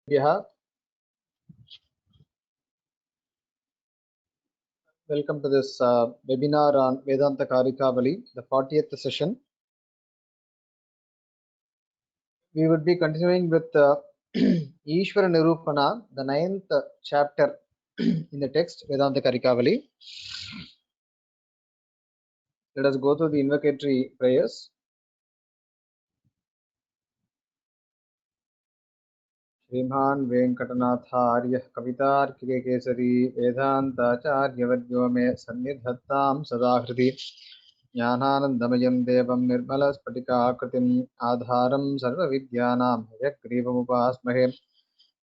Yeah, welcome to this webinar on Vedanta Karikavali, the 40th session. We would be continuing with Ishvara Nirupana, the 9th chapter in the text Vedanta Karikavali. Let us go through the invocatory prayers. श्रीमान वेंकटनाथार्य कवितार्किके केसरी वेदांताचार्यवर्यो मे सन्निधत्तां सदा हृदि ज्ञानानन्दमयं देवं निर्मलस्फटिकाकृतिम् आधारं सर्वविद्यानां हयग्रीवमुपास्महे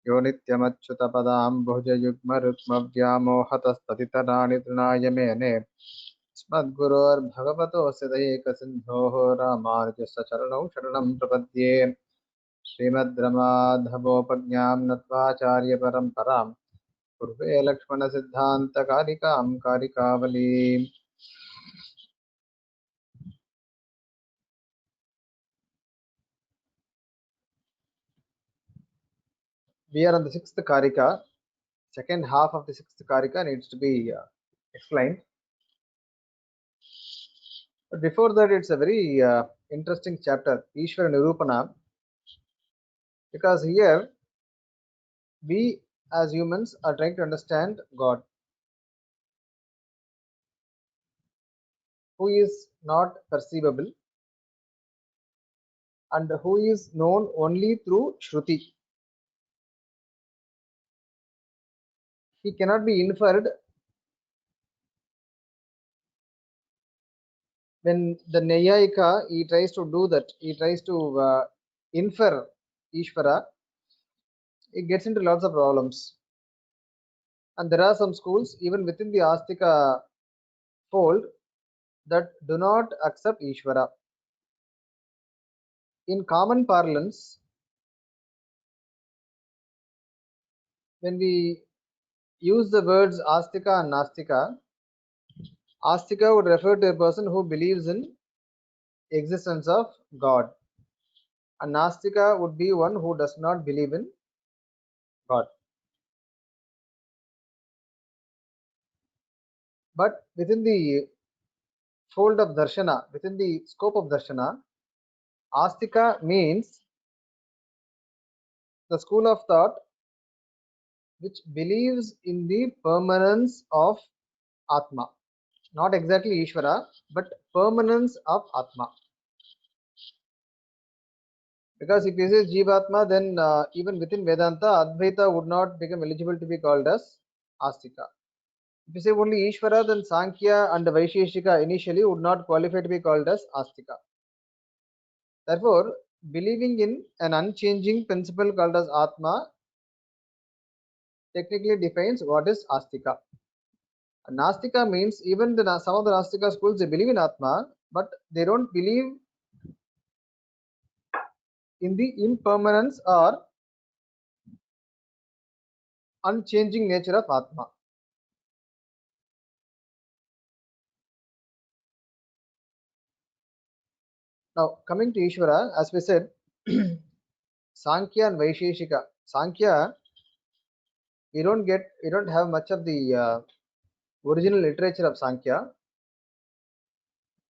यो नित्यमच्युतपदाम्बुजयुग्मरुक्मव्यामोहतस्ततितराणि तृणाय मेने अस्मद्गुरोर्भगवतोऽस्य दयैकसिन्धोः रामानुजस्य चरणौ शरणं प्रपद्ये श्रीमद्रमाधवोपज्ञां नत्वाचार्यपरम्परां पूर्वे लक्ष्मणसिद्धान्तकारिकां कारिकावलीम्. We are on the 6th Karika. Second half of the 6th Karika needs to be explained. But before that, it's a very interesting chapter, Ishvara Nirupana, because here we as humans are trying to understand God, who is not perceivable and who is known only through Shruti. He cannot be inferred. When the Nayayika, he tries to do that, he tries to infer Ishvara, it gets into lots of problems. And there are some schools, even within the Astika fold, that do not accept Ishvara. In common parlance, when we use the words Astika and Nastika, Astika would refer to a person who believes in existence of God, and Nastika would be one who does not believe in God. But within the fold of Darshana, within the scope of Darshana, Astika means the school of thought which believes in the permanence of Atma. Not exactly Ishvara, but permanence of Atma. Because if you say Jivatma, then even within Vedanta, Advaita would not become eligible to be called as Astika. If you say only Ishvara, then Sankhya and Vaisheshika initially would not qualify to be called as Astika. Therefore, believing in an unchanging principle called as Atma technically defines what is Astika. Nastika means even some of the Nastika schools, they believe in Atma, but they don't believe in the impermanence or unchanging nature of Atma. Now, coming to Ishvara, as we said, Sankhya and Vaisheshika. Sankhya, we don't have much of the original literature of Sankhya.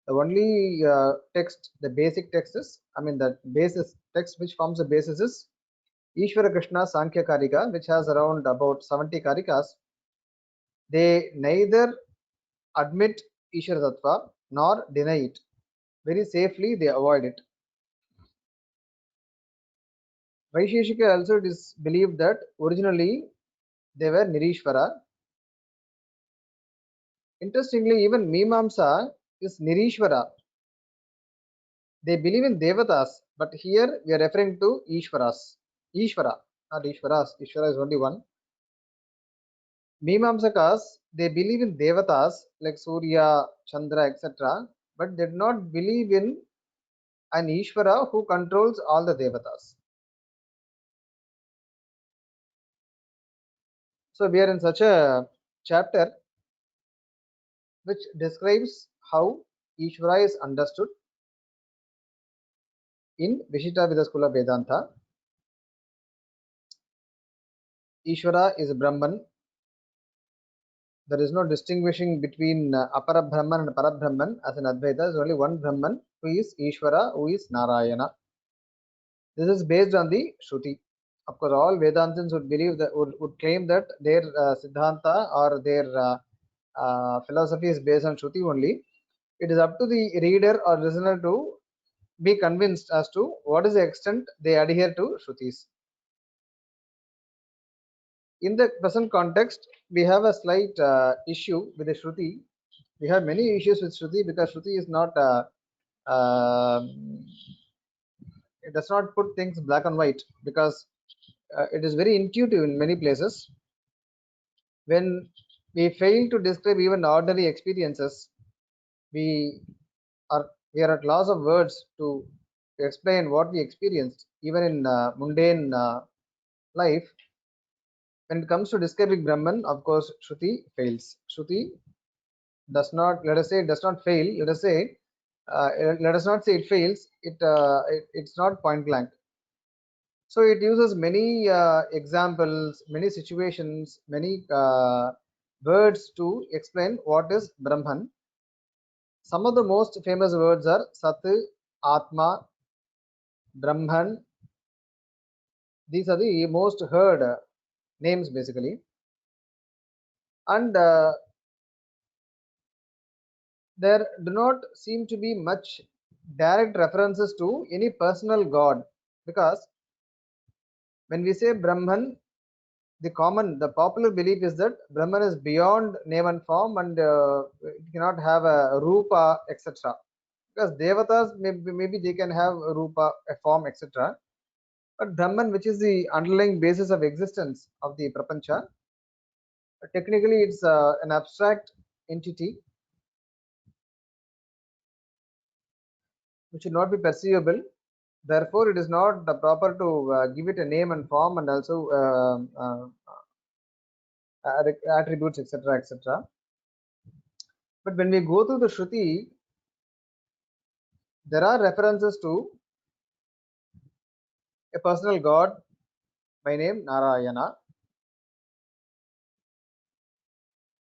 The only text, the basic text is, the basis text which forms the basis is Ishvara Krishna Sankhya Karika, which has around about 70 Karikas. They neither admit Ishvara Tattva nor deny it. Very safely they avoid it. Vaisheshika also is believed that originally they were Nirishvara. Interestingly, even Mimamsa is Nirishvara. They believe in Devatas, but here we are referring to Ishvaras. Ishvara, not Ishvaras. Ishvara is only one. Mimamsakas, they believe in Devatas like Surya, Chandra, etc., but they do not believe in an Ishvara who controls all the Devatas. So we are in such a chapter which describes how Ishvara is understood in Vishishta Vida School of Vedanta. Ishvara is Brahman. There is no distinguishing between Apara Brahman and Para Brahman as in Advaita. There is only one Brahman who is Ishvara, who is Narayana. This is based on the Shruti. Of course, all Vedantins would believe that would claim that their Siddhanta or their philosophy is based on Shruti only. It is up to the reader or listener to be convinced as to what is the extent they adhere to Shrutis. In the present context, we have a slight issue with the Shruti. We have many issues with Shruti because Shruti is not, it does not put things black and white, because it is very intuitive in many places. When we fail to describe even ordinary experiences, we are at loss of words to explain what we experienced, even in mundane life. When it comes to describing Brahman, of course, Shruti fails. Shruti does not, let us say, it does not fail. Let us say, let us not say it fails. It's not point blank. So it uses many examples, many situations, many words to explain what is Brahman. Some of the most famous words are Sat, Atma, Brahman. These are the most heard names basically. And there do not seem to be much direct references to any personal god, because when we say Brahman, the popular belief is that Brahman is beyond name and form, and it cannot have a rupa, etc. Because devatas maybe they can have a rupa, a form, etc. But Brahman, which is the underlying basis of existence of the prapancha, technically it's an abstract entity which should not be perceivable. Therefore, it is not proper to give it a name and form, and also attributes, etc., etc. But when we go through the Shruti, there are references to a personal god by name Narayana.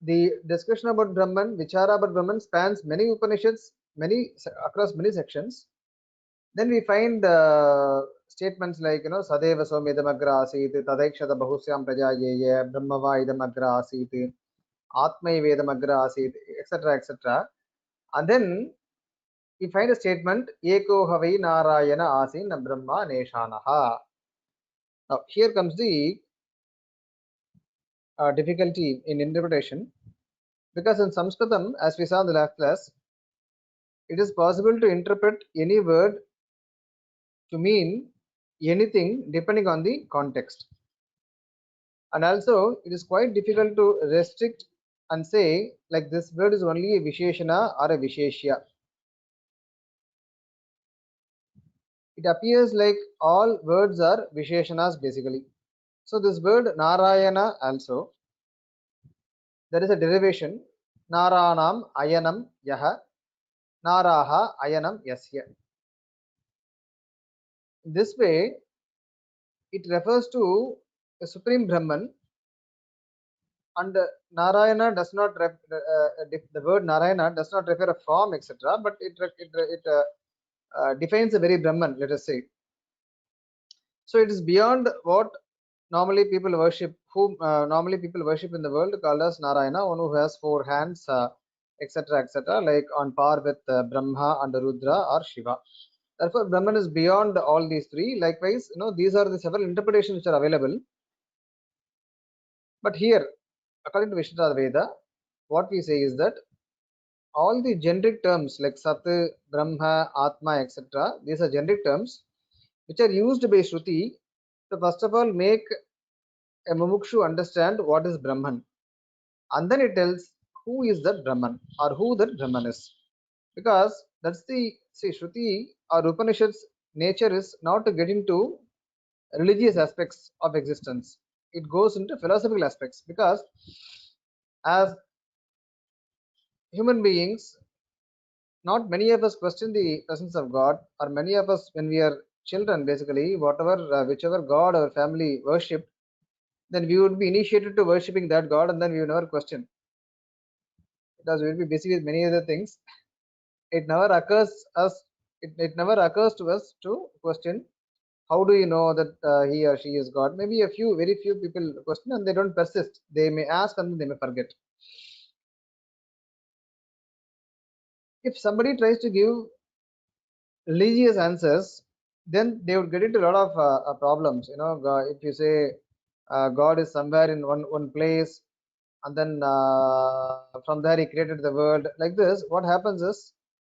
The discussion about Brahman, Vichara about Brahman, spans many Upanishads, across many sections. Then we find statements like, Sadeva Somedam Agra Asit, Tadekshata Bahusyam Prajayeya, Brahmava Idam Agra Asit, Atmai Vedam Agra Asit, etc., etc. And then we find a statement, Eko Havai Narayana Asin Brahma Neshanaha. Now, here comes the difficulty in interpretation, because in Sanskritam, as we saw in the last class, it is possible to interpret any word to mean anything depending on the context. And also, it is quite difficult to restrict and say, like, this word is only a Visheshana or a Visheshya. It appears like all words are Visheshanas basically. So this word Narayana also, there is a derivation, Naranam Ayanam Yaha, Naraha Ayanam Yasya. This way, it refers to a supreme Brahman, and Narayana does not the word Narayana does not refer a form, etc., but it defines a very Brahman, let us say. So it is beyond what normally people worship, normally people worship in the world, called as Narayana, one who has 4 hands, etc., etc., like on par with Brahma and Rudra or Shiva. Therefore, Brahman is beyond all these three. Likewise, these are the several interpretations which are available. But here, according to Vishuddha Veda, what we say is that all the generic terms like Sat, Brahma, Atma, etc., these are generic terms which are used by Shruti to first of all make a mumukshu understand what is Brahman, and then it tells who is that Brahman or who that Brahman is. Because that's the, see, Shruti or Upanishads nature is not to get into religious aspects of existence. It goes into philosophical aspects, because as human beings, not many of us question the presence of God, or many of us, when we are children, basically, whichever God our family worshipped, then we would be initiated to worshipping that God, and then we would never question, because we will be busy with many other things. It never occurs us. It never occurs to us to question. How do you know that he or she is God? Maybe very few people question, and they don't persist. They may ask and then they may forget. If somebody tries to give religious answers, then they would get into a lot of problems. If you say God is somewhere in one place, and then from there he created the world like this, what happens is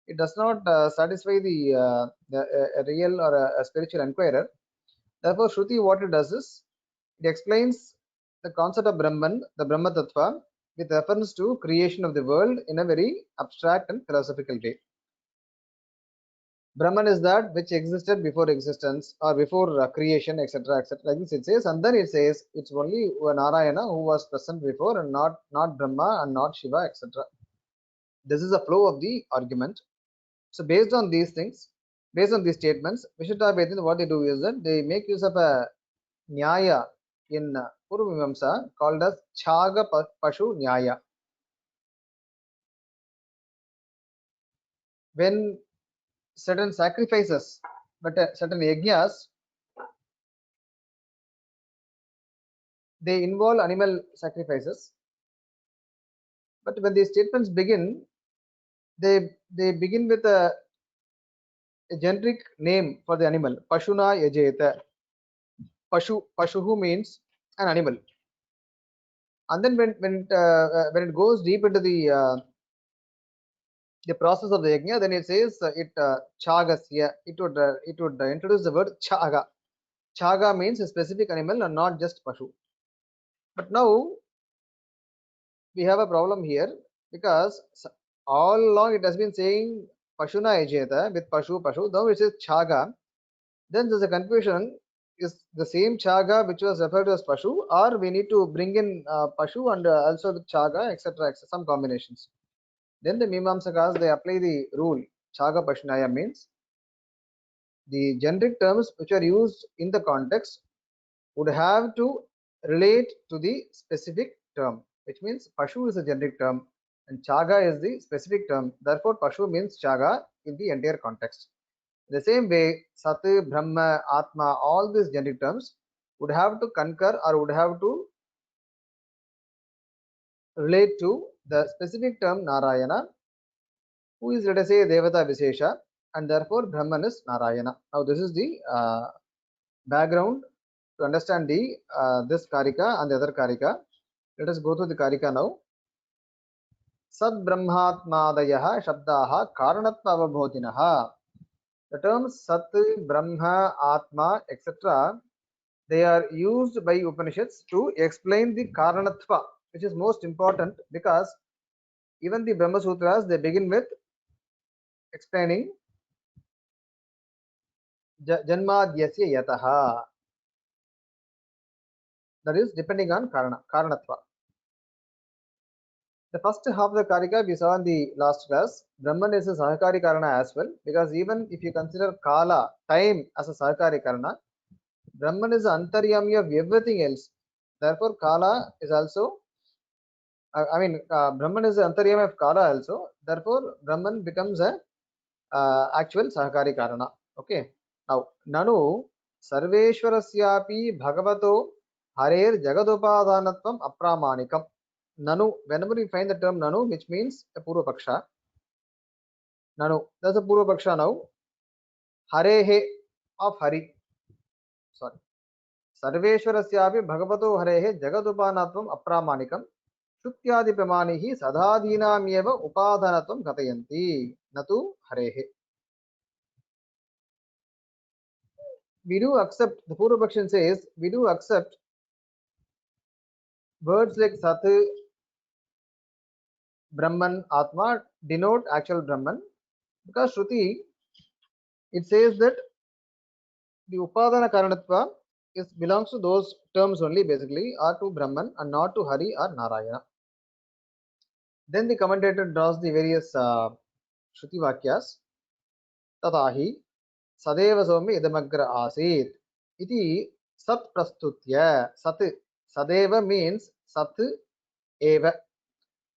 it does not satisfy a real or a spiritual inquirer. Therefore, Shruti, what it does is it explains the concept of Brahman, the Brahma Tattva, with reference to creation of the world in a very abstract and philosophical way. Brahman is that which existed before existence or before creation, etc., etc. Like this it says, and then it says it's only Narayana who was present before, and not Brahma and not Shiva, etc. This is the flow of the argument. So based on these things, based on these statements, Vishuddha, what they do is that they make use of a Nyaya in Purva Mimamsa called as Chaga Pashu Nyaya. When certain sacrifices, but certain yajnas, they involve animal sacrifices. But when these statements begin, they begin with a generic name for the animal. Pashuna yajeta. Pashuhu means an animal. And then when it goes deep into the process of the yajna, then it says chagasya. It would introduce the word chaga. Chaga means a specific animal and not just pashu. But now we have a problem here, because all along it has been saying Pashuna Ejeta with Pashu. Now it says Chaga. Then there's a confusion. Is the same Chaga which was referred to as Pashu, or we need to bring in Pashu and also the Chaga, etc., some combinations. Then the Mimamsakas, they apply the rule Chaga Pashnaya means the generic terms which are used in the context would have to relate to the specific term, which means Pashu is a generic term and Chaga is the specific term. Therefore, Pashu means Chaga in the entire context. In the same way, Sat, Brahma, Atma, all these generic terms would have to concur or would have to relate to the specific term Narayana, who is, let us say, Devata Vishesha, and therefore Brahman is Narayana. Now, this is the background to understand this Karika and the other Karika. Let us go through the Karika now. Sad Brahmatmadayah Shabdaha Karanatva Avabhodinaha. The terms Sat, Brahma, Atma, etc., they are used by Upanishads to explain the Karanatva, which is most important, because even the Brahma Sutras, they begin with explaining Janmadhyasya Yataha. That is depending on Karanatva. The first half of the Karika we saw in the last class. Brahman is a Sahakari Karana as well, because even if you consider Kala, time, as a Sahakari Karana, Brahman is the Antaryami of everything else. Therefore, Kala is also, Brahman is the Antaryami of Kala also. Therefore, Brahman becomes a actual Sahakari Karana. Okay. Now, Nanu Sarveshwarasyapi Bhagavato Harer Jagadopadhanatvam Apramanikam. Nanu, whenever we find the term Nanu, which means a Purva Paksha. Nanu, that's a Purva Paksha now. Harehe of Hari. Sorry. Sarveshwarasyapi Bhagavato Harehe Jagadopadhanatvam Apramanikam. Shutyadi Pramanihi Sadhadhinamyeva Upadhanatvam Katayanti. Natu Harehe. We do accept, the Purva Pakshan says, we do accept words like Sat, Brahman, Atma denote actual Brahman, because Shruti, it says that the Upadana Karanatva belongs to those terms only, basically, or to Brahman and not to Hari or Narayana. Then the commentator draws the various Shruti Vakyas. Tatahi Sadeva Somi Idamagra Asit iti Sat Prastutya. Sat, Sadeva means Sat Eva.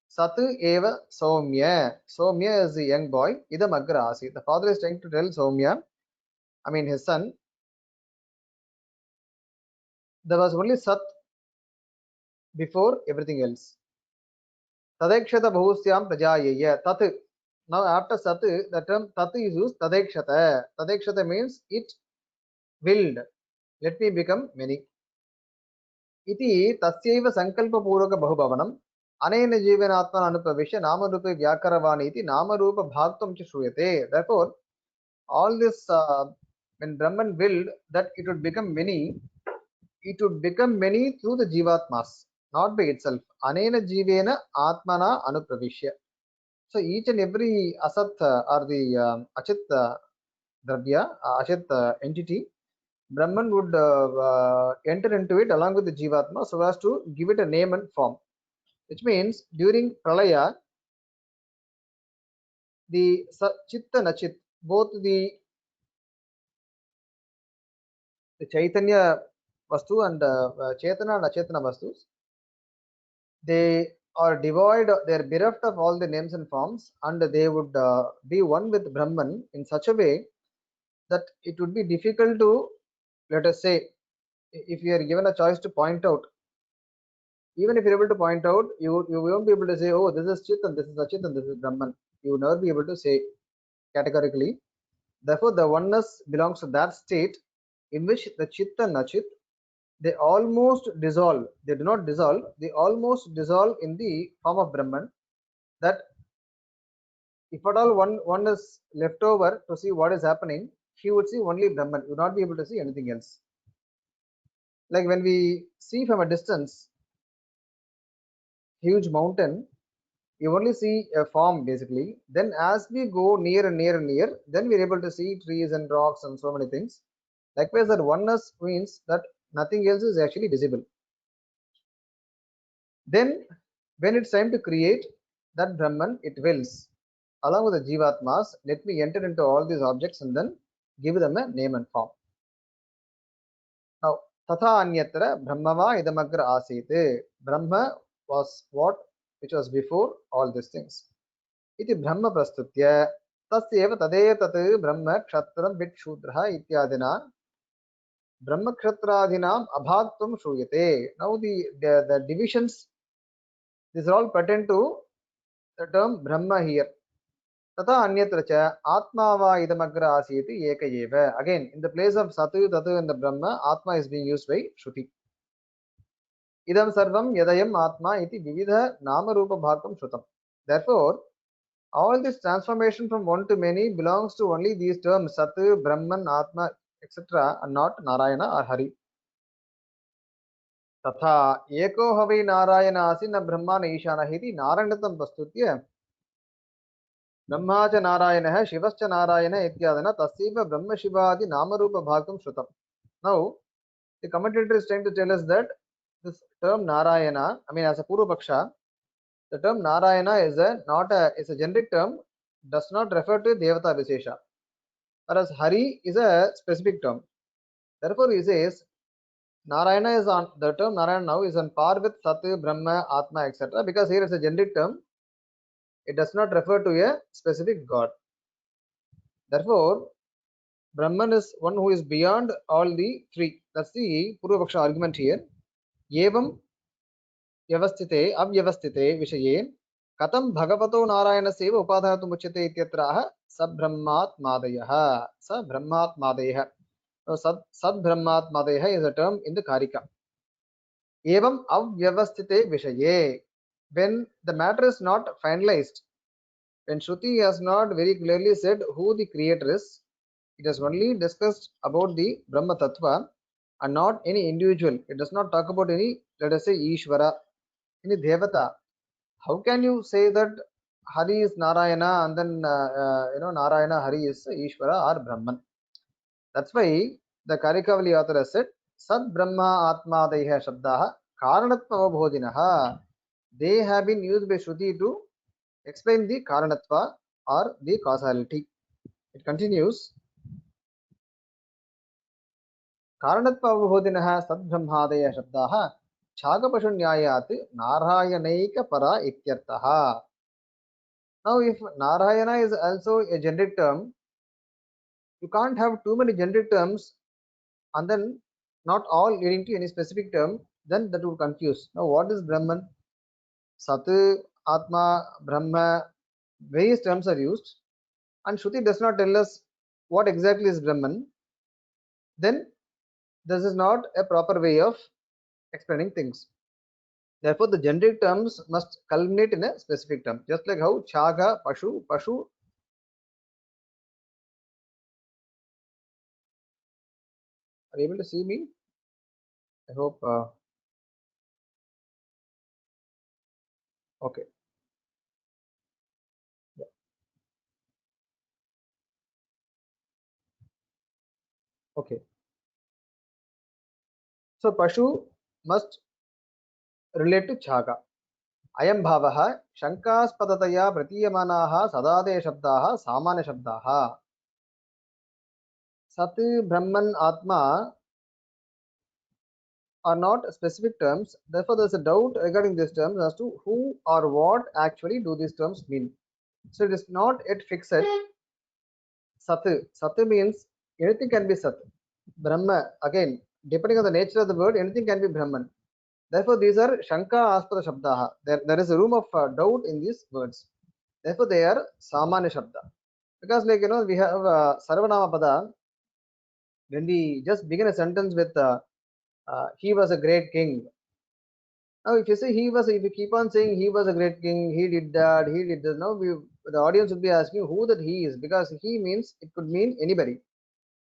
Sat Eva Soumya. Soumya is the young boy. Idam Agra Asi. The father is trying to tell Soumya, I mean his son, there was only Sat before everything else. Tadekshata Bahusyam Prajayaya. Tat. Now after Sat, the term Tat is used. Tadekshata. Tadekshata means it willed. Let me become many. Iti tasyaiva sankalpapuraka bahubhavanam anena jivanatmana anupravisya namarupe vyakaravani iti namarupa bhaktam cha shruyate. Therefore, all this, when Brahman willed that it would become many, it would become many through the jivatmas, not by itself. Anena jivena atmana anupravishya. So each and every asat or the achit dravya, achit entity, Brahman would enter into it along with the jivatma so as to give it a name and form. Which means during pralaya, the chitta and achit, both the chaitanya vastu and chetana and achetana vastus, they are devoid, they are bereft of all the names and forms, and they would be one with Brahman in such a way that it would be difficult to, let us say, if you are given a choice to point out, even if you're able to point out, you won't be able to say, oh, this is Chit and this is Achit and this is Brahman. You will never be able to say categorically. Therefore, the oneness belongs to that state in which the Chit and Achit, they almost dissolve. They do not dissolve, they almost dissolve in the form of Brahman. That if at all one is left over to see what is happening, he would see only Brahman. You would not be able to see anything else. Like when we see from a distance, huge mountain, you only see a form basically. Then as we go near and near and near, then we're able to see trees and rocks and so many things. Likewise, that oneness means that nothing else is actually visible. Then when it's time to create that Brahman, it wills along with the jivatmas, let me enter into all these objects and then give them a name and form. Now tatha anyatra brahmava idamagra asite. Brahma was what which was before all these things. इति ब्रह्म प्रस्तुत्य तस्यैव तदेतत् ब्रह्म क्षत्रं विक्षूद्रः इत्यादिना ब्रह्मक्षत्रादीनाम् अभागत्वं श्रूयते. Now the divisions, these all pertain to the term Brahma here. तथा अन्यत्र च आत्मा वा इदमग्र आसीत् एक एव. Again, in the place of Satu, Tatu and the Brahma, Atma is being used by Shruti. Idam sarvam yadayam Atma iti vividha nama rupa bhakam shrutam. Therefore, all this transformation from one to many belongs to only these terms Sat, Brahman, Atma, etc. and not Narayana or Hari. Tatha eko havai Narayana asina Brahmana Ishana iti Naranatam pastutya Brahma cha Narayana Shivascha Narayana ityadana tasyeva Brahma Shivadi Namarupa Bhakam Shrutam. Now, the commentator is trying to tell us that this term Narayana, I mean as a Purva Paksha, the term Narayana is a generic term, does not refer to Devata Vishesha. Whereas Hari is a specific term. Therefore, he says Narayana is on the term Narayana now is on par with Sat, Brahma, Atma, etc. Because here is a generic term, it does not refer to a specific God. Therefore, Brahman is one who is beyond all the three. That's the Purva Paksha argument here. Evam Vyavasthite, Avyavasthite Vishaye Katam Bhagavato Narayanaseva Upadhatu Muchate Ityatraha Sabbrahmatmadayaha. Sabbrahmatmadayaha. Sad Brahmatmadayaha is a term in the Karika. Evam Avyavasthite Vishaye. When the matter is not finalized, when Shruti has not very clearly said who the creator is, it has only discussed about the Brahma Tattva and not any individual. It does not talk about any, let us say, Ishvara, any Devata. How can you say that Hari is Narayana and then Narayana Hari is Ishvara or Brahman? That's why the Karikavali author has said Sad Brahma Atma Deha Shabdaha Karanatva Avabhodinaha. They have been used by Shruti to explain the Karanatva or the causality. It continues. Karanatva Avabhodinaha Sad Brahmadaya Shabdaha Chagapashunyayat Narayanaika para ityartaha. Now, if Narayana is also a generic term, you can't have too many generic terms and then not all leading to any specific term, then that would confuse. Now, what is Brahman? Sat, Atma, Brahma, various terms are used, and Shruti does not tell us what exactly is Brahman, then this is not a proper way of explaining things. Therefore, the generic terms must culminate in a specific term, just like how Chaga, Pashu. Are you able to see me? I hope. Okay. Yeah. Okay. So Pashu must relate to Chaga. अयं भावः शङ्कास्पदतया प्रतीयमानाः सदादेशब्दाः सामान्यशब्दाः सत् ब्रह्मन् आत्मा are not specific terms. Therefore, there is a doubt regarding these terms as to who or what actually do these terms mean. So it is not yet fixed. Sat. Sat means anything can be Sat. Brahma, again, depending on the nature of the word, anything can be Brahman. Therefore, these are Shanka Aspada Shabdaha. There is a room of doubt in these words. Therefore, they are Samanya Shabda. Because, like, we have Sarvanama Pada. When we just begin a sentence with he was a great king. Now, if you say he was, if you keep on saying he was a great king, he did that, he did this, now the audience would be asking who that he is, because he means it could mean anybody.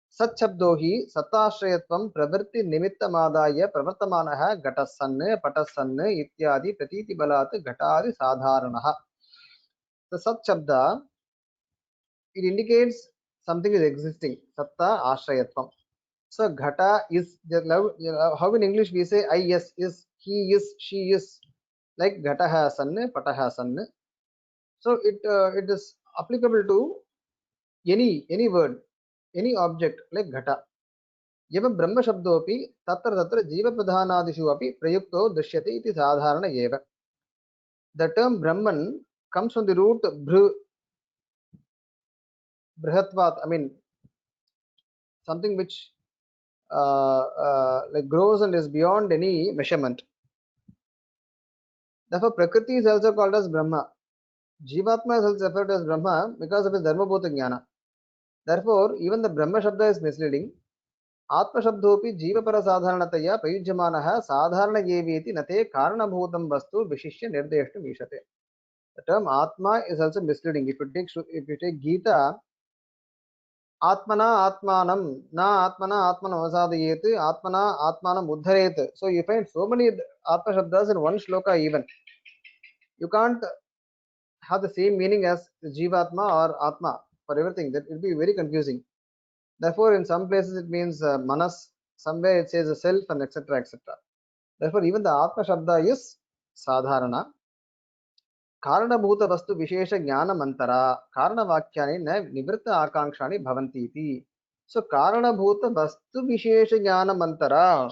Sat shabdo hi satashrayatvam pravritti nimittamadaya pravartamanaha gatasanne patasanne ityadi pratiti balat ghatadi sadharanaha. The sat shabda, it indicates something is existing. Satta ashrayatvam. So ghata is how in English we say I yes is, he is, she is, like ghataha sanne pataha sanne. So it is applicable to any word, any object like ghata. एवं ब्रह्मशब्दोऽपि तत्र तत्र जीवप्रधानादिषु अपि प्रयुक्तो दृश्यते इति साधारण एव. The term Brahman comes from the root brihatvat, I mean something which like grows and is beyond any measurement. Therefore, Prakriti is also called as Brahma. Jivatma is also referred to as Brahma because of his Dharmabhuta Jnana. Therefore, even the Brahma Shabda is misleading. आत्मशब्दोपि जीवपरसाधारणतया प्रयुज्यमानः साधारण एवेति न ते कारणभूतं वस्तु विशिष्य निर्देष्टुम् ईशते. The term Atma is also misleading. If you take Gita, Atmana Atmanam, na Atmana Atmanam asadayet, Atmana Atmanam uddharet. So you find so many Atma Shabdas in one shloka even. You can't have the same meaning as Jivatma or Atma for everything. That will be very confusing. Therefore, in some places it means Manas, somewhere it says a self, and etc. etc. Therefore, even the Atma Shabda is Sadharana. कारणभूत वस्तु विशेष ज्ञानमंतरा कारणवाक्यानि न निवृत्त आकांक्षाणि भवन्ति इति. So कारणभूत वस्तु विशेष ज्ञानमंतरा,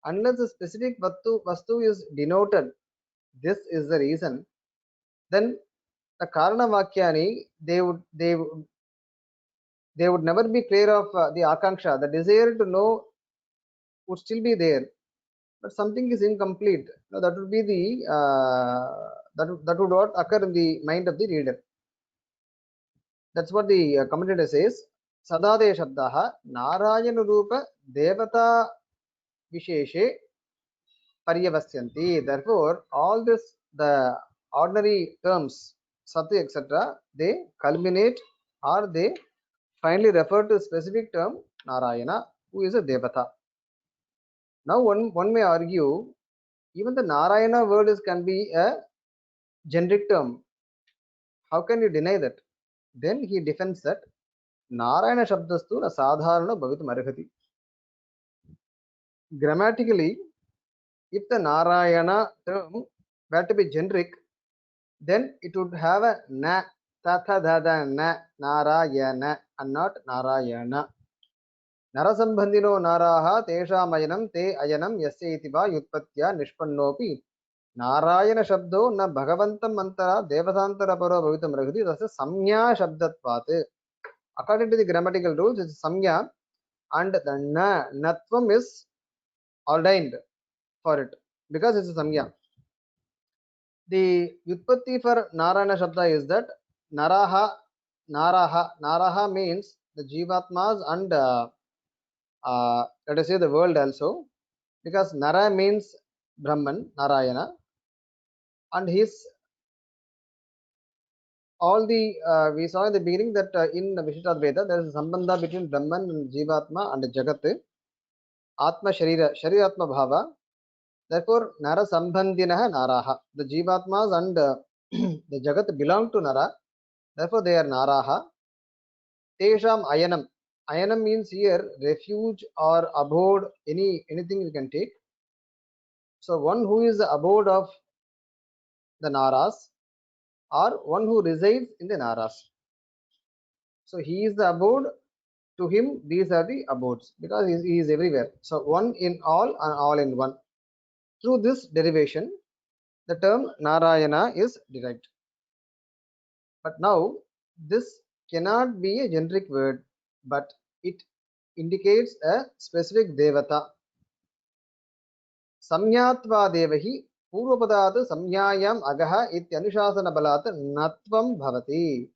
unless the specific vastu is denoted, this is the reason, then the karanavakyani, they would never be clear of the akanksha. The desire to know would still be there, but something is incomplete. Now, that would be the that would not occur in the mind of the reader. That's what the commentator says. Sadade Shabdaha Narayana Rupa Devata Visheshe Paryavasyanti. Therefore, all this, the ordinary terms, Sati, etc., they culminate or they finally refer to a specific term, Narayana, who is a Devata. Now, one may argue, even the Narayana word can be a generic term. How can you deny that? Then he defends that Narayana Shabdastu na sadharana bhavitum arhati. Grammatically, if the Narayana term were to be generic, then it would have a na, tatha dada na, Narayana, and not Narayana. नरसम्बन्धिनो नाराः तेषामयनं ते अयनं यस्य इति वा व्युत्पत्त्या निष्पन्नोऽपि नारायण शब्दो न भगवन्तम् अन्तरा देवतान्तरपरो भवितुमर्हति तस्य संज्ञा शब्दत्वात्. According to the grammatical rules, it's samya, and the natvam is ordained for it because it's a samya. The utpatti for narayana shabda is that naraha, naraha means the jivatmas and let us say the world also, because nara means brahman, narayana, and his all the we saw in the beginning that in the Vishishtadvaita there is a sambandha between brahman and jivatma and jagat, atma sharira, shariratma bhava. Therefore, Nara Sambandhinaha Naraha. The Jivatmas and the Jagat belong to Nara. Therefore, they are Naraha. Tesham Ayanam. Ayanam means here refuge or abode, anything you can take. So, one who is the abode of the Naras or one who resides in the Naras. So, he is the abode. To him, these are the abodes because he is everywhere. So, one in all and all in one. Through this derivation, the term Narayana is derived. But now, this cannot be a generic word, but it indicates a specific devata. Samyatva devahi purvapadat samyayam agaha ityanusasana balat natvam bhavati.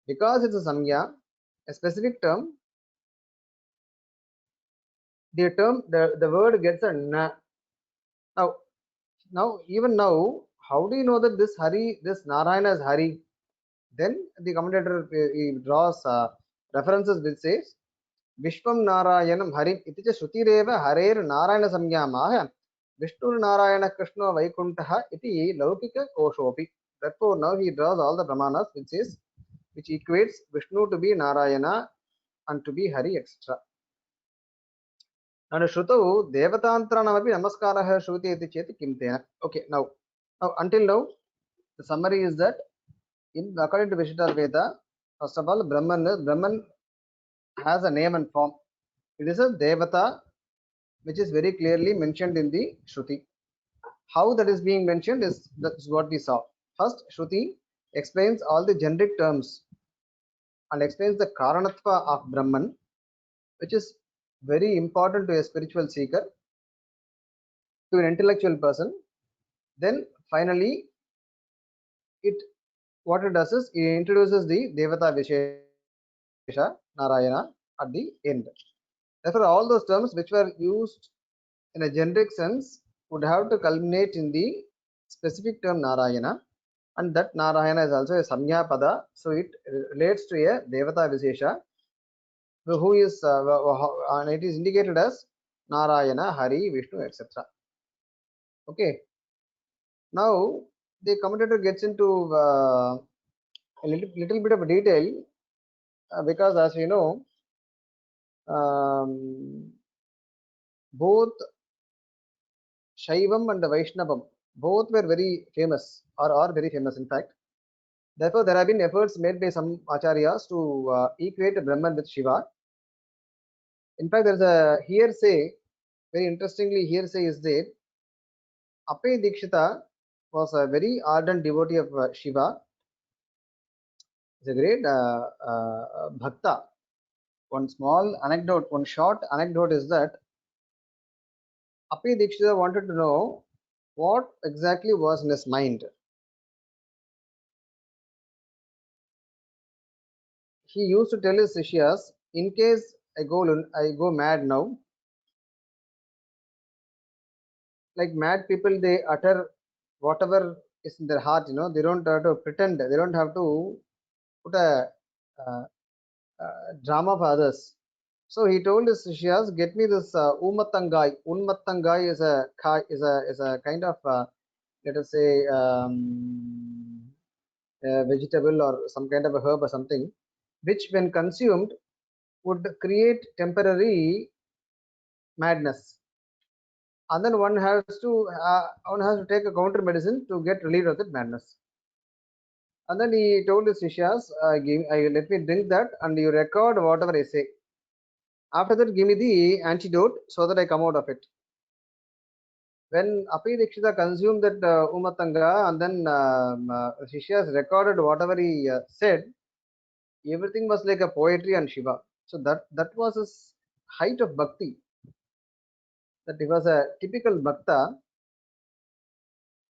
Because it's a samya, a specific term, the word gets a na. Now, even now, how do you know that this Narayana is Hari? Then the commentator he draws references which says Vishwam Narayanam Harim iti cha Shrutireva Harer Narayana Samyamaha Vishnu Narayana Krishna Vaikuntaha iti Laukika Koshopi. Therefore, now he draws all the Brahmanas which equates Vishnu to be Narayana and to be Hari, etc. And Shrutau Devatantranamapi Namaskaraha Shruti iti cheti Kimtena. Okay, now until now, the summary is that according to Vishishtadvaita, first of all, Brahman has a name and form. It is a Devata which is very clearly mentioned in the Shruti. How that is being mentioned is that's what we saw. First, Shruti explains all the generic terms and explains the Karanatva of Brahman, which is very important to a spiritual seeker, to an intellectual person. Then finally, it what it does is it introduces the Devata Vishesha Narayana at the end. Therefore, all those terms which were used in a generic sense would have to culminate in the specific term Narayana, and that Narayana is also a Samya Pada, so it relates to a Devata Vishesha, who is and it is indicated as Narayana, Hari, Vishnu, etc. Okay, now the commentator gets into a little bit of a detail because, as we know, both Shaivam and Vaishnavam both were very famous or are very famous in fact. Therefore, there have been efforts made by some acharyas to equate Brahman with Shiva. In fact, there is a hearsay, very interestingly, hearsay is there. Appay Dikshita was a very ardent devotee of Shiva. He's a great bhakta. One small anecdote, one short anecdote is that Appay Dikshita wanted to know what exactly was in his mind. He used to tell his Sishyas, in case I go mad now, like mad people, they utter whatever is in their heart, they don't have to pretend, they don't have to put a uh, drama for others. So he told his Sishyas, get me this Umattangai. Unmattangai is a kind of let us say a vegetable or some kind of a herb or something, which when consumed would create temporary madness, and then one has to take a counter medicine to get relieved of that madness. And then he told his Sishyas, let me drink that and you record whatever I say. After that, give me the antidote so that I come out of it. When Api Dikshita consumed that Umatanga, and then Shishya recorded whatever he said, everything was like a poetry on Shiva. So that was his height of bhakti. That he was a typical bhakta.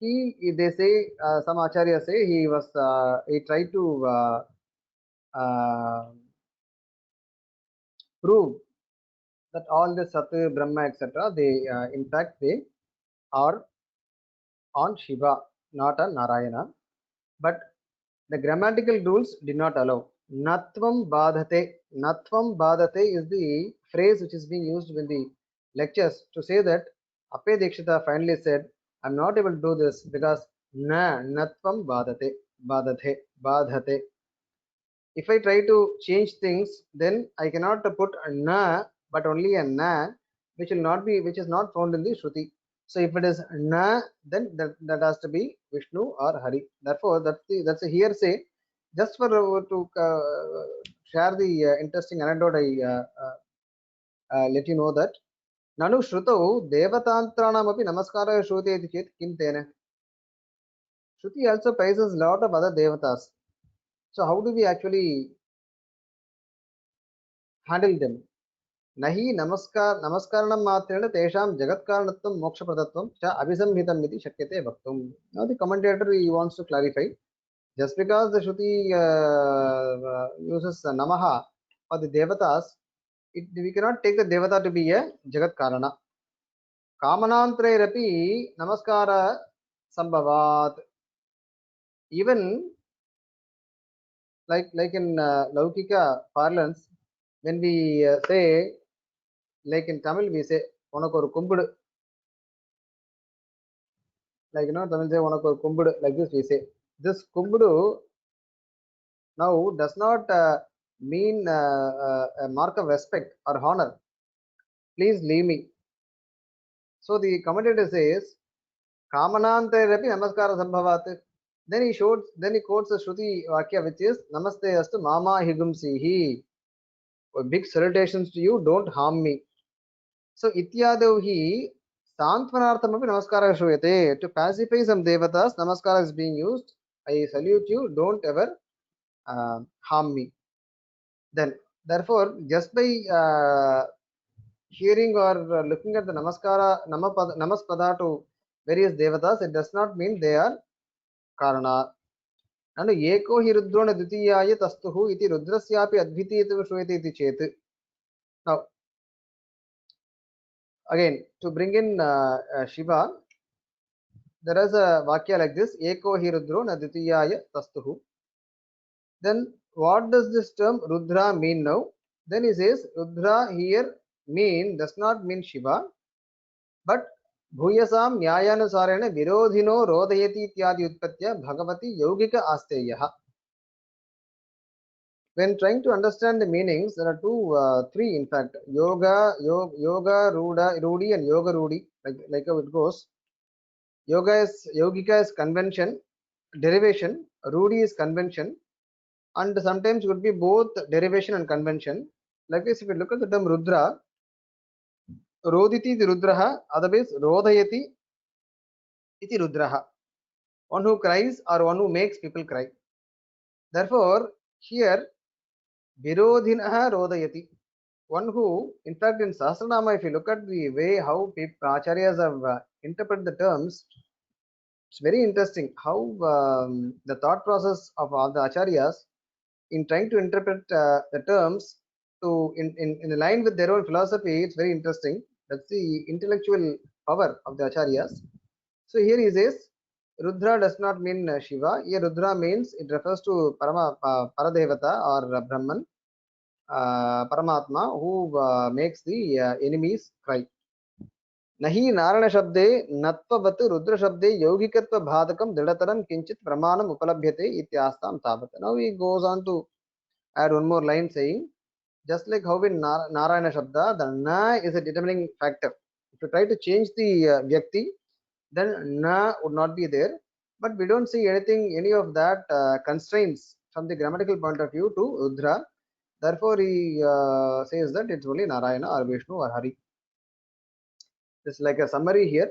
They say, some acharyas say he tried to uh, prove that all the Sat, Brahma, etc. They in fact they are on Shiva, not on Narayana. But the grammatical rules did not allow. Natvam badhate. Natvam badhate is the phrase which is being used in the lectures to say that Ape Dikshita finally said, I'm not able to do this because natvam badhate, badhate. If I try to change things, then I cannot put a na, but only a na, which will not be, which is not found in the Shruti. So if it is na, then that has to be Vishnu or Hari. Therefore, that's a hearsay. Just for to share the interesting anecdote, I let you know that Nanu Shrutau Devatantranam api Namaskara Shrute iti chet kim tena. Shruti also praises lot of other devatas. So how do we actually handle them? नहि नमस्कारणं मात्रेण तेषां जगत्कारणत्वं मोक्षप्रदत्वं च अभिसंहितम् इति शक्यते वक्तुम्. Now the commentator he wants to clarify, just because the Shruti uses Namaha for the devatas, we cannot take the devata to be a jagat karana. Kamanantrairapi namaskara sambhavat. Even like in Laukika parlance, when we say, like in Tamil we say உனக்கு ஒரு கும்பிடு, like Tamil say உனக்கு ஒரு கும்பிடு, like this we say. This kumbudu now does not mean a mark of respect or honor. Please leave me. So the commentator says kamanantarapi namaskara sambhavat. Then he quotes the Shruti Vakya, which is namaste astu mama higumsihi. Big salutations to you, don't harm me. So ityadav hi santvanartham api namaskara shruyate. To pacify some devatas, namaskara is being used. I salute you, don't ever harm me. Then therefore, just by hearing or looking at the namaspada to various devatas, it does not mean they are karana. And eko hi rudro na dvitiyaya tastuhu iti rudrasyapi advitiyatva shruyate iti chet. Now again, to bring in Shiva, there is a vakya like this: eko hi rudro na dvitiyaya tastuhu. Then what does this term rudra mean now? Then he says rudra here does not mean Shiva, but भूयसां न्यायानुसारेण विरोधिनो रोदयति इत्यादि उत्पत्त्या भगवति यौगिक आस्तेयः. When trying to understand the meanings, there are three in fact: yoga rudi and yoga rudi, like how it goes. Yogika is convention, derivation. Rudi is convention, and sometimes it would be both derivation and convention. Like this, if you look at the term rudra, roditi iti rudraha, otherwise rodayati iti rudraha. One who cries or one who makes people cry. Therefore, here virodhinaha rodayati. One who, in fact, in Sahasranama, if you look at the way how acharyas have interpreted the terms, it's very interesting how the thought process of all the acharyas in trying to interpret the terms to in line with their own philosophy. It's very interesting. That's the intellectual power of the acharyas. So here he says Rudra does not mean Shiva. Here Rudra means, it refers to Paradevata or Brahman, Paramatma, who makes the enemies cry. Nahi Narana Shabde Natvavat Rudra Shabde Yogikatva Bhadakam Didataram Kinchit Pramanam Upalabhyate Ityastam Tavat. Now he goes on to add one more line saying, just like how in Narayana Shabda, the Na is a determining factor. If you try to change the Vyakti, then Na would not be there. But we don't see any of that constraints from the grammatical point of view to Rudra. Therefore, he says that it's only Narayana or Vishnu or Hari. It's like a summary here.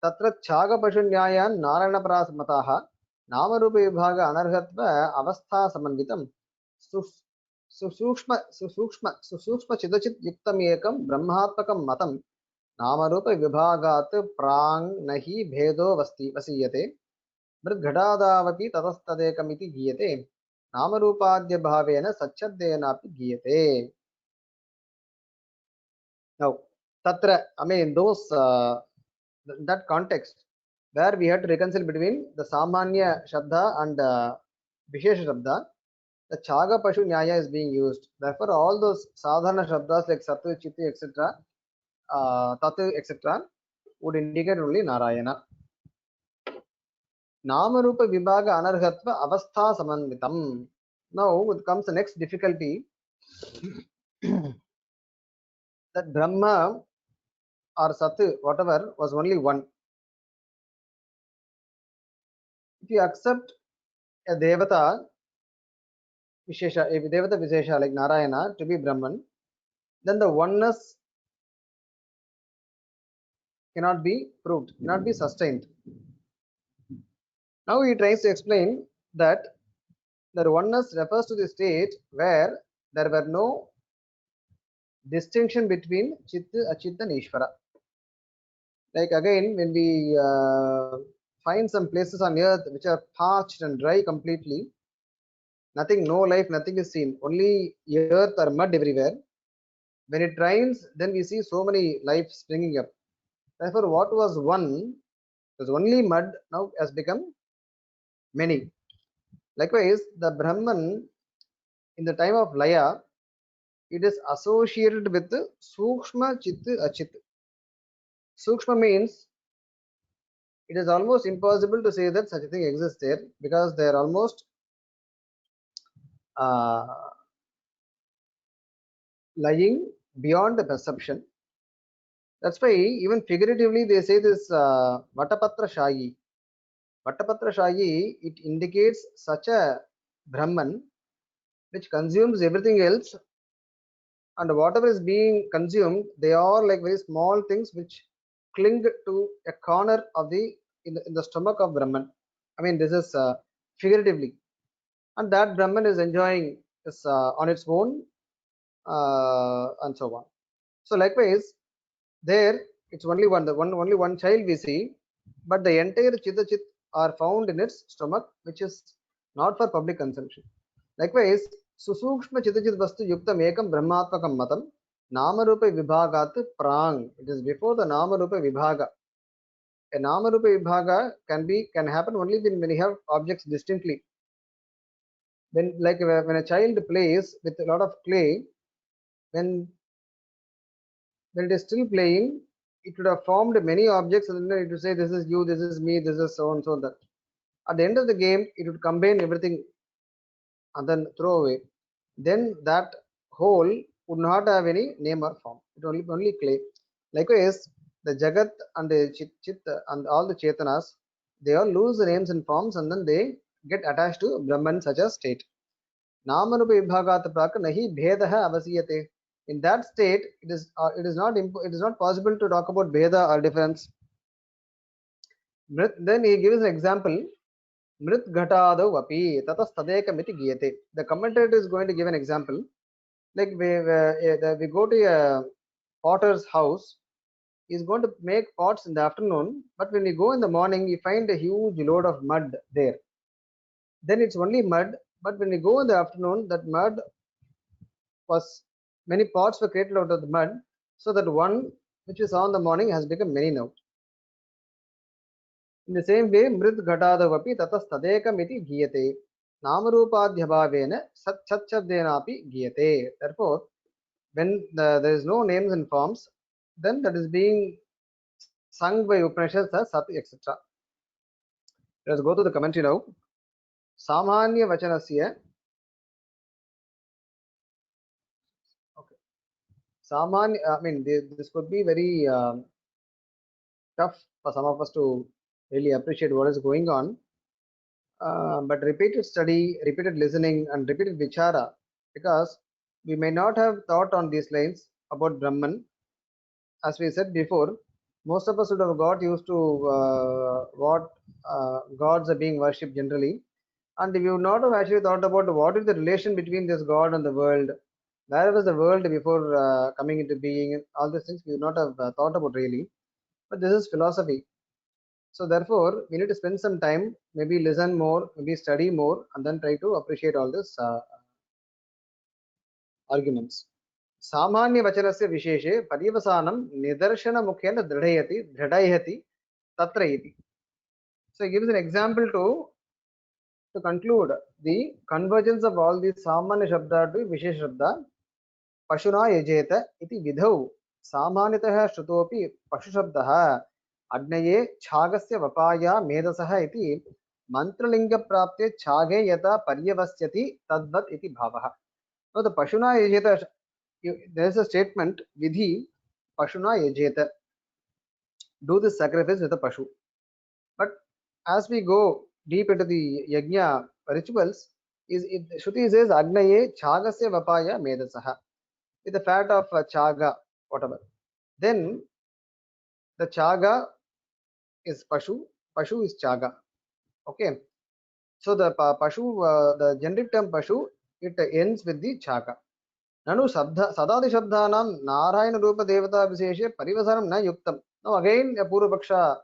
Tatra Chaga Pashunyaya Narayana Prasmataha Namarupa Vibhaga Anarhatva Avastha Samanvitam Susukshma Chidachit Yuktam Ekam Brahmatmakam Matam Namarupa Vibhagat Prang Nahi Bhedo Vasiyate Mridghadadavapi Tatastadekam Giyate Namarupadya Bhavena Satchaddenapi Giyate. Now, Tatra, I mean, those that context where we have to reconcile between the Samanya Shabda and Vishesha Shabda, the Chaga Pashu Nyaya is being used. Therefore, all those Sadhana Shabdas like Satu, Chitti, etc., Tatu, etc., would indicate only Narayana. Namarupa Vibhaga Anarhatva Avastha Samanvitam. Now, it comes the next difficulty that Brahma or Satu, whatever, was only one. If you accept a Devata Vishesha, a Devata Vishesha like Narayana to be Brahman, then the oneness cannot be proved, cannot be sustained. Now he tries to explain that the oneness refers to the state where there were no distinction between Chit, Achit and Ishvara. Like again, when we find some places on earth which are parched and dry completely, nothing, no life, nothing is seen, only earth or mud everywhere. When it rains, then we see so many life springing up. Therefore, what was one was only mud now has become many. Likewise, the Brahman in the time of Laya, it is associated with Sukshma Chit Achit. Sukshma means it is almost impossible to say that such a thing exists there because they are almost uh, lying beyond the perception. That's why even figuratively they say this Vatapatra Shayi. Vatapatra Shayi, it indicates such a Brahman which consumes everything else, and whatever is being consumed, they are like very small things which cling to a corner of the in the stomach of Brahman. I mean, this is figuratively, and that Brahman is enjoying this on its own, and so on. So likewise, there it's only one, only one child we see, but the entire Chitachit are found in its stomach, which is not for public consumption. Likewise, Susukshma Chitachit Vastu Yuktam Ekam Brahmatmakam Matam Namarupa Vibhagat Prang. It is before the Namarupa Vibhaga. A Namarupa Vibhaga can happen only when you have objects distinctly. When like when a child plays with a lot of clay, when it is still playing, it would have formed many objects, and then it would say, "This is you, this is me, this is so and so that." At the end of the game, it would combine everything and then throw away. Then that whole would not have any name or form. It only clay. Likewise, the Jagat and the Chit and all the Chetanas, they all lose the names and forms, and then they get attached to Brahman such a state. Namarupa Vibhagat Prak Nahi Bhedaha Avasiyate. In that state, it is not possible to talk about Bheda or difference. Then he gives an example. Mrit Ghatadav Api Tatas Tadekamiti Giyate. The commentator is going to give an example. Like we go to a potter's house, he's going to make pots in the afternoon, but when we go in the morning, we find a huge load of mud there. Then it's only mud, but when we go in the afternoon, that mud was many pots were created out of the mud, so that one which we saw in the morning has become many now. In the same way, Mrit Ghatadavapi Tatas Tadekamiti Giyate. Namarupadhyabhavena Satchabdenapi Giyate. Therefore, when there is no names and forms, then that is being sung by Upanishads as Sat, etc. Let's go to the commentary now. Samanya Vachanasya. Okay. Samanya, I mean, this could be very tough for some of us to really appreciate what is going on. But repeated study, repeated listening, and repeated vichara, because we may not have thought on these lines about Brahman. As we said before, most of us would have got used to what gods are being worshipped generally, and we would not have actually thought about what is the relation between this god and the world. Where was the world before coming into being? All these things we would not have thought about really. But this is philosophy. So therefore, we need to spend some time, maybe listen more, maybe study more, and then try to appreciate all these arguments. सामान्यवचनस्य विशेषे पर्यवसानं निदर्शनमुखेन दृढयति तत्र इति. So he gives an example to conclude the convergence of all these सामान्य शब्दा to विशेष शब्दा. पशुना यजेत इति विधौ सामान्यतः श्रुतोपि पशुशब्दः अग्नये छागस्य वपाया मेधसः इति मंत्रलिंगप्राप्ते छागे यथा पर्यवस्यति तद्वत् इति भावः. Now the pashuna yajeta, there is a statement vidhi pashuna yajeta, do this sacrifice with a pashu. But as we go deep into the yajna rituals, Shruti says agnaye chagasya vapaya medasaha, with the fat of chaga, whatever. Then the chaga is pashu, pashu is chaga. Okay. So the pashu, the generic term pashu, it ends with the chaga. ननु सदादि शब्दानां नारायण रूप देवता विशेषे परिवसनं न युक्तम. Now again a Purvapaksha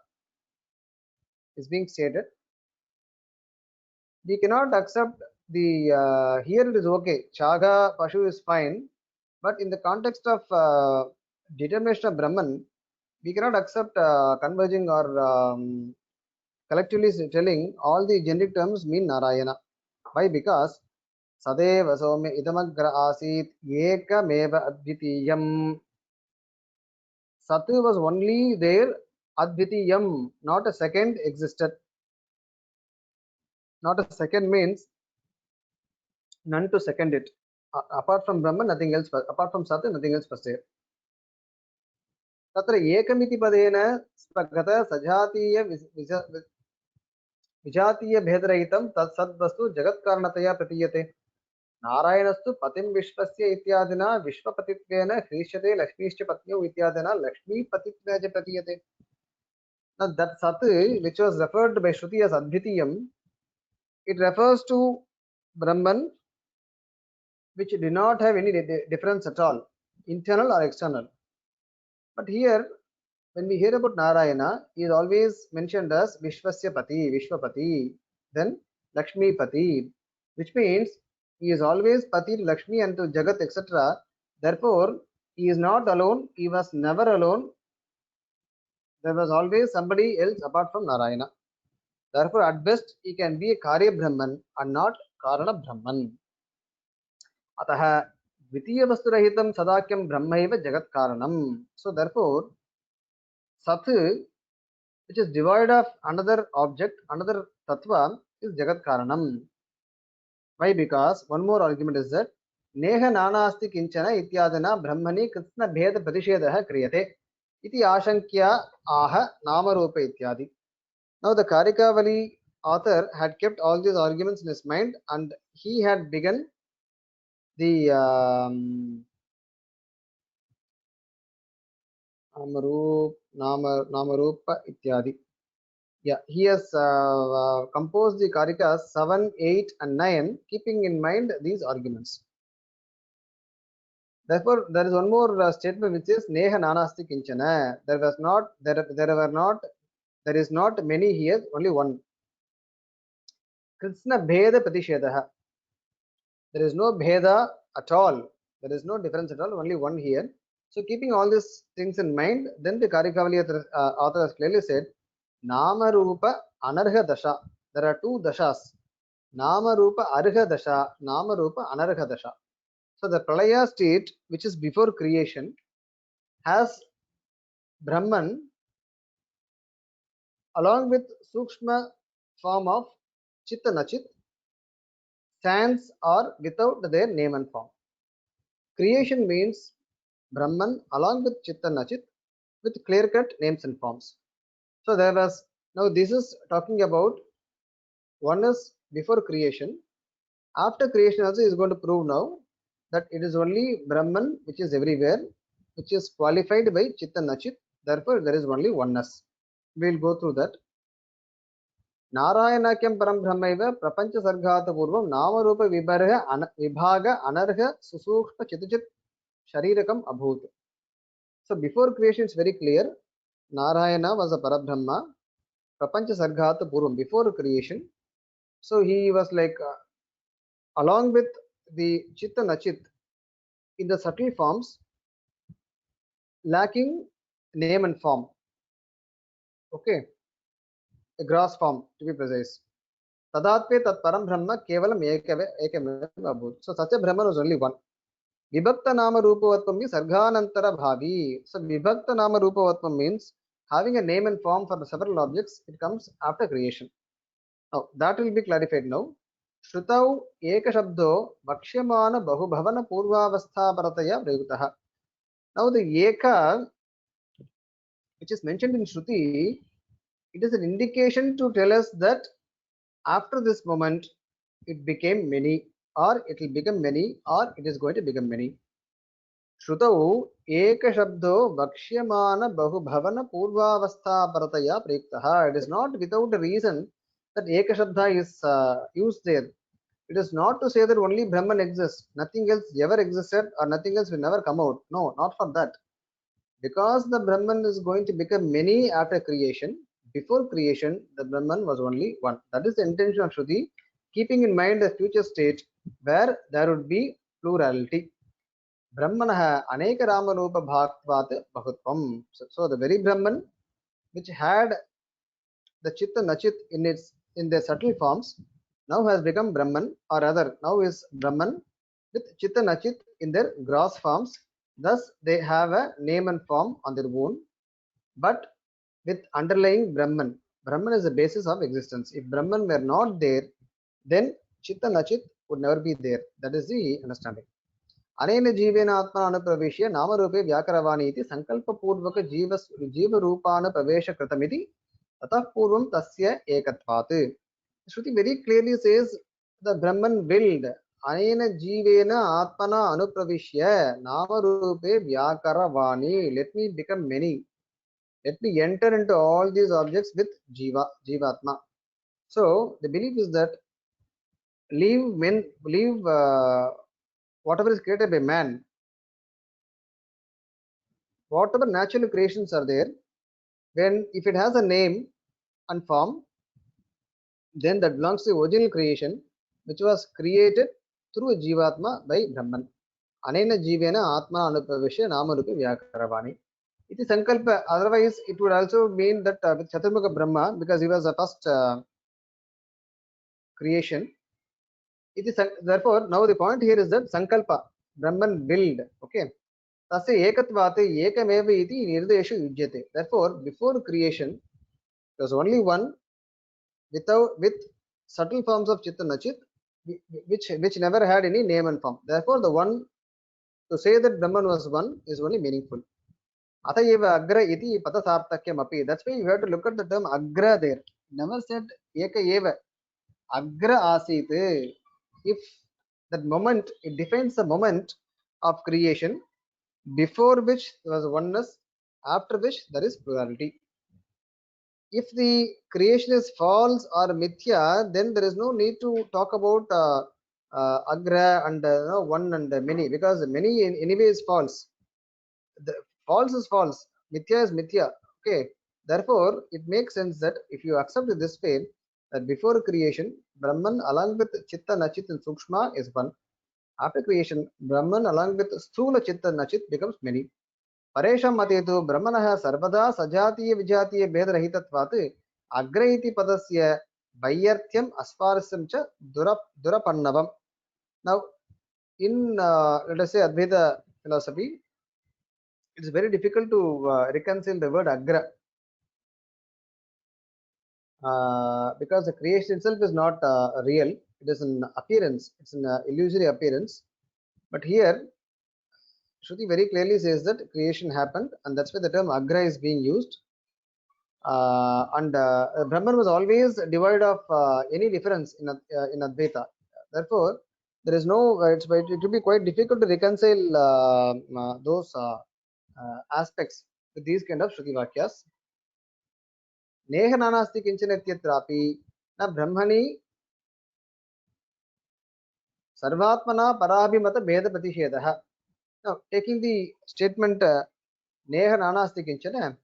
is being stated. We cannot accept the here it is okay, chaga pashu is fine, but in the context of determination of Brahman, we cannot accept converging or collectively telling all the generic terms mean Narayana. Why? Because Sadeva Somya Idamagra Asit Ekameva Advitiyam. Satu was only there, Advitiyam, not a second existed. Not a second means none to second it. Apart from Brahman, nothing else. Apart from Satu, nothing else was there. Tatra Ekamiti Padena Spagata Sajatiya Vijatiya Bhedraitam Tat Sadvastu Jagat Karnataya Pratiyate. नारायणस्तु पतिं विश्वस्य इत्यादिना विश्वपतित्वेन ह्रीष्यते लक्ष्मीश्च पत्न्यौ इत्यादिना लक्ष्मीपतित्वेन च प्रतीयते. Now that sat which was referred by Shruti as Advitiyam, it refers to Brahman which did not have any difference at all, internal or external. But here when we hear about Narayana, he is always mentioned as Vishwasya Pati, Vishwapati, then Lakshmi Pati, which means he is always Pati to Lakshmi and to Jagat, etc. Therefore, he is not alone, he was never alone. There was always somebody else apart from Narayana. Therefore, at best, he can be a Karya Brahman and not Karana Brahman. Ataha Dvitiya Vasturahitam Sadakyam Brahmaiva Jagat Karanam. So, therefore, Sat, which is devoid of another object, another Tattva, is Jagat Karanam. Why? Because one more argument is that Neha Nanasti Kinchana Ityadana Brahmani Krishna Bheda Pradishedaha Kriyate Iti Ashankya Aha Namarupa Ityadi. Now the Karikavali author had kept all these arguments in his mind and he had begun the Namarupa Ityadi. Yeah, he has composed the Karikas 7, 8 and 9 keeping in mind these arguments. Therefore, there is one more statement which is Neha Nanasti Kinchana. There is not many here, only one. Krishna Bheda Pratishedaha. There is no Bheda at all. There is no difference at all, only one here. So, keeping all these things in mind, then the Karikavali author has clearly said, Nama Rupa Anarha Dasha. There are two dashas. Nama Rupa Arha Dasha, Nama Rupa Anarha Dasha. So the Pralaya state, which is before creation, has Brahman along with Sukshma form of Chitta Nachit, sans or without their name and form. Creation means Brahman along with Chitta Nachit with clear cut names and forms. So there was, now this is talking about one is before creation. After creation also is going to prove now that it is only Brahman which is everywhere, which is qualified by Chit and Achit. Therefore, there is only oneness. We will go through that. Narayanakyam Param Brahmaiva Prapancha Sargata Purvam Namarupa Vibhaga Anarha Susukshma Chitachit Sharirakam Abhut. So before creation, it's very clear. Narayana was a Parabrahma. Prapancha Sargata Purvam, before creation. So he was like, along with the Chit and Achit, in the subtle forms, lacking name and form. Okay, a gross form to be precise. Tadatve tat param brahma kevalam ekame abhut. So such a Brahman was only one. Vibhakta nama rupavatvam is sarganantara bhavi. So vibhakta nama rupavatvam means having a name and form for the several objects. It comes after creation. Now that will be clarified now. Shrutau eka shabdo vakshyamana bahubhavana purvavastha parataya prayutah. Now the eka, which is mentioned in Shruti, it is an indication to tell us that after this moment it became many, or it will become many, or it is going to become many. Shrutau eka shabdo vakshyamana bahubhavana purvavastha parataya prayuktaha. It is not without a reason that eka shabda is used there. It is not to say that only Brahman exists, nothing else ever existed, or nothing else will never come out. No, not for that. Because the Brahman is going to become many after creation, before creation, the Brahman was only one. That is the intention of Shruti, keeping in mind a future state where there would be plurality. Brahmanaha aneka ramarupa bhaktvat bahutvam. So the very Brahman which had the Chitta Nachit in their subtle forms now has become Brahman, or rather now is Brahman with Chitta Nachit in their gross forms. Thus they have a name and form on their own, but with underlying Brahman. Brahman is the basis of existence. If Brahman were not there, then Chitta Nachit would never be there. That is the understanding. Anena jivena atma anupravishya namarupe vyakaravani iti sankalpa purvaka jiva rupana pravesha kritamiti tatah purvam tasya ekatvat. Shruti very clearly says the Brahman willed anena jivena atmana anupravishya namarupe vyakaravani. Let me become many. Let me enter into all these objects with jivatma. So the belief is that leave whatever is created by man, whatever natural creations are there, when if it has a name and form, then that belongs to the original creation, which was created through a jivatma by Brahman. Anena jivena atma anupavishya namarupi vyakaravani. It is sankalpa. Otherwise, it would also mean that with Chaturmukha Brahma, because he was the first creation. It is therefore now the point here is that sankalpa, Brahman willed. Okay. Tasya ekatvate ekameva iti nirdeshu yujyate. Therefore, before creation, there was only one with subtle forms of Chitta Nachit, which never had any name and form. Therefore, the one to say that Brahman was one is only meaningful. Atayeva agra iti patasarthakyam api. That's why you have to look at the term agra there. Never said eka eva. Agra asit. If that moment, it defines the moment of creation, before which there was oneness, after which there is plurality. If the creation is false or mithya, then there is no need to talk about agra and one and many, because many anyway is false. The false is false, mithya is mithya. Okay, therefore it makes sense that if you accept this way, that before creation, Brahman along with Chitta Nachit and Sukshma is one. After creation, Brahman along with Sthula Chitta Nachit becomes many. Paresham matetu Brahmanaha sarvada sajatiya vijatiya bhedarahitatvate agra iti padasya vaiyarthyam asparsam cha durapannavam. Now, in let us say Advaita philosophy, it is very difficult to reconcile the word agra, because the creation itself is not real. It is an appearance. It's an illusory appearance. But here, Shruti very clearly says that creation happened, and that's why the term agra is being used. And Brahman was always devoid of any difference in Advaita. Therefore, there is no it will be quite difficult to reconcile those aspects with these kind of Shruti Vakyas. Neha nanasti kinchana ityatrapi na brahmani sarvatmana parabhimata bheda pratishedah. Now, taking the statement neha nanasti kinchana,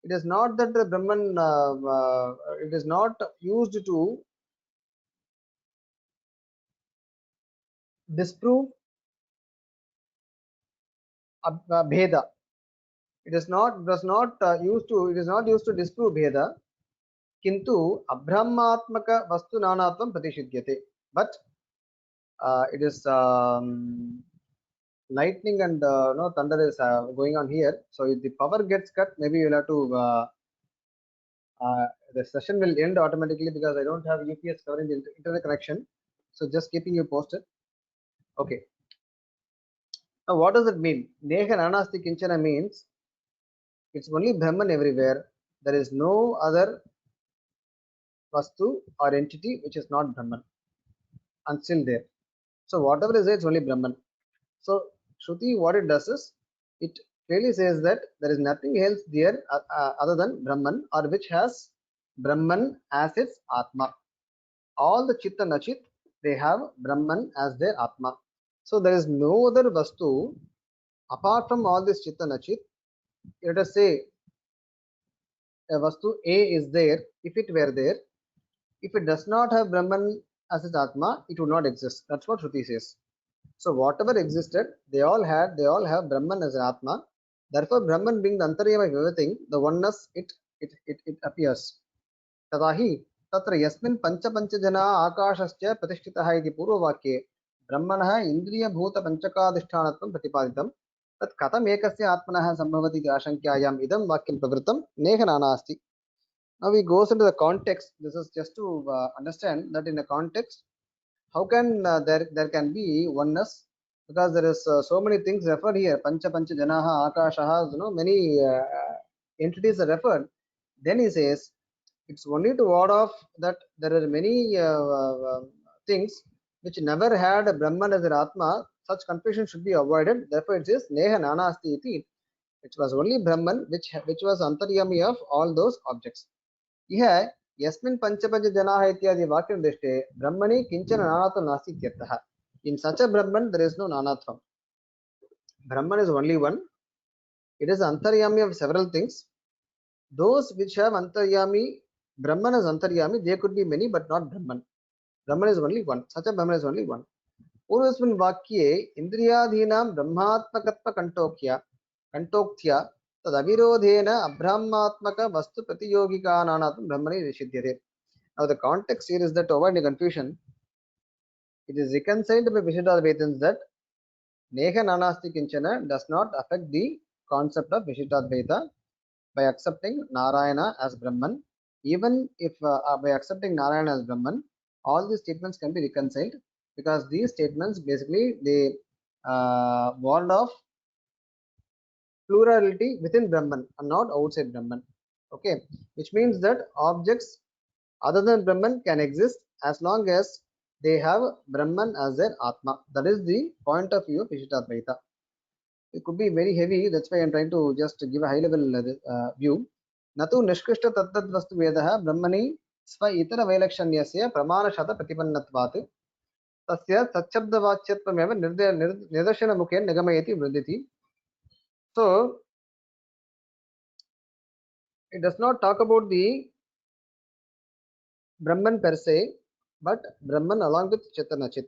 it is not that the Brahman, it is not used to disprove bheda. It is not used to disprove bheda. Kintu abhrahmatmaka vastu nanatvam pratishidyate. But it is lightning and no thunder is going on here. So if the power gets cut, maybe you'll have to the session will end automatically because I don't have UPS covering the internet connection. So just keeping you posted. Okay. Now what does it mean? Neha nanasti kinchana means it's only Brahman everywhere. There is no other vastu or entity which is not Brahman until there. So whatever is there, it's only Brahman. So Shruti, what it does is, it clearly says that there is nothing else there other than Brahman, or which has Brahman as its Atma. All the Chit and Achit, they have Brahman as their Atma. So there is no other Vastu apart from all this Chit and Achit. Let us say a Vastu A is there. If it were there, if it does not have Brahman as its Atma, it would not exist. That's what Shruti says. So whatever existed, they all have Brahman as an Atma. Therefore, Brahman being the Antaryama of everything, the oneness, it appears. Tadahi tatra yasmin pancha pancha jana akashascha pratishtitaha iti purvavakye brahmanah indriya bhuta panchakadhishthanatvam pratipaditam tat katam ekasya atmanah sambhavati iti ashankyayam idam vakyam pravritam neha nanasti. Now we goes into the context. This is just to understand that in a context, how can there can be oneness, because there is so many things referred here. Pancha pancha janaha akashaha, many entities are referred. Then he says it's only to ward off that there are many things which never had a Brahman as an Atma. Such confusion should be avoided. Therefore it says neha nanasti iti. It was only Brahman which was antaryami of all those objects. Here यस्मिन् पंचपंच जनाः इत्यादि वाक्यं दृष्टे ब्रह्मणि किंचन नानात्वं नास्ति इत्यर्थः. In such a Brahman there is no nanatvam. Brahman is only one. It is antaryami of several things. Those which have antaryami, Brahman is antaryami, there could be many but not Brahman. Brahman is only one. Such a Brahman is only one. पूर्वस्मिन् वाक्ये इन्द्रियादीनां ब्रह्मात्मकत्व कंटोक्त्या तदविरोधेन अब्रह्मात्मक वस्तु प्रतियोगिकानानात्वं ब्रह्मणि निषिध्यते. Now the context here is that, to avoid any confusion, it is reconciled by Vishittadvaitins that neha nanasti kinchana does not affect the concept of Vishittadvaita by accepting Narayana as Brahman. Even if by accepting Narayana as Brahman, all these statements can be reconciled, because these statements basically they ward off plurality within Brahman and not outside Brahman. Okay, which means that objects other than Brahman can exist as long as they have Brahman as their Atma. That is the point of view of Vishittadvaita. It could be very heavy, that's why I am trying to just give a high level view. Natu nishkrishta tattad vastu vedaha brahmani sva itara vailakshanyasya pramana shata pratipannatvat tasya tatchabdavachyatvam eva nirdashana mukhen nigamayati vriditi. So it does not talk about the Brahman per se, but Brahman along with Chit and Achit.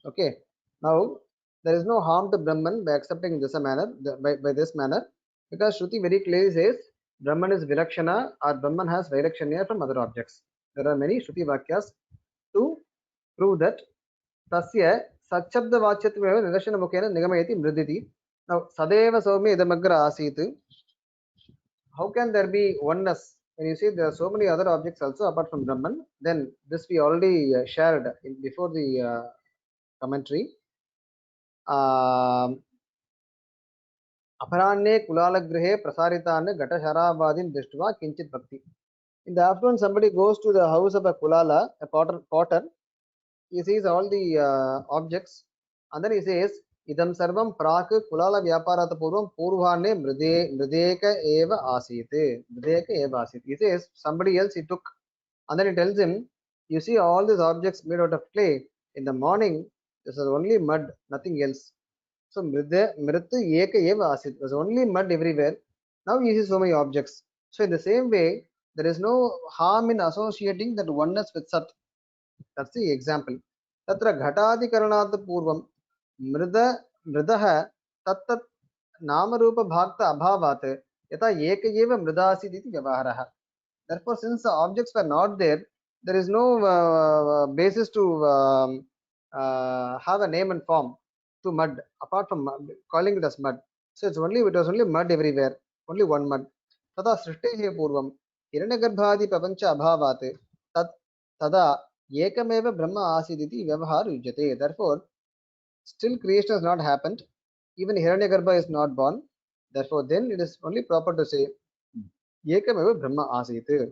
Okay. Now there is no harm to Brahman by accepting this manner, by this manner, because Shruti very clearly says Brahman is Vilakshana or Brahman has Vailakshanya from other objects. There are many Shruti Vakyas to prove that. Tasya Sachabda Vachyatmeva Nidashana Mukhena Nigamayati Mriditi. Now Sadeva Somi Idamagra Asit. How can there be oneness? When you see there are so many other objects also apart from Brahman, then this we already shared before the commentary. Aparanne kulalagrihe prasaritanne ghatasaravadin drishtva kinchit bhakti. In the afternoon, somebody goes to the house of a kulala, a potter. he sees all the objects, and then he says idam sarvam prak kulala vyaparata purvam purvane mrideka eva asit. Mrideka eva asit. He says somebody else he took, and then he tells him, you see all these objects made out of clay. In the morning, this is only mud, nothing else. So mritu eka eva asit. There's only mud everywhere. Now you see so many objects. So in the same way, there is no harm in associating that oneness with Sat. That's the example. Tatra ghatadikaranat purvam mrida mridah tat namarupa bhakta abhavat yata eka eva mridasit iti vyavaharaha. Therefore, since the objects were not there, there is no basis to have a name and form to mud apart from calling it as mud. So it was only mud everywhere, only one mud. Tata srishtihe purvam hiranyagarbhadi prapancha abhavat tat tada ekameva brahma asiditi vyavahar yujyate. Therefore, still creation has not happened, even Hiranyagarbha is not born. Therefore, then it is only proper to say ekameva brahma asit.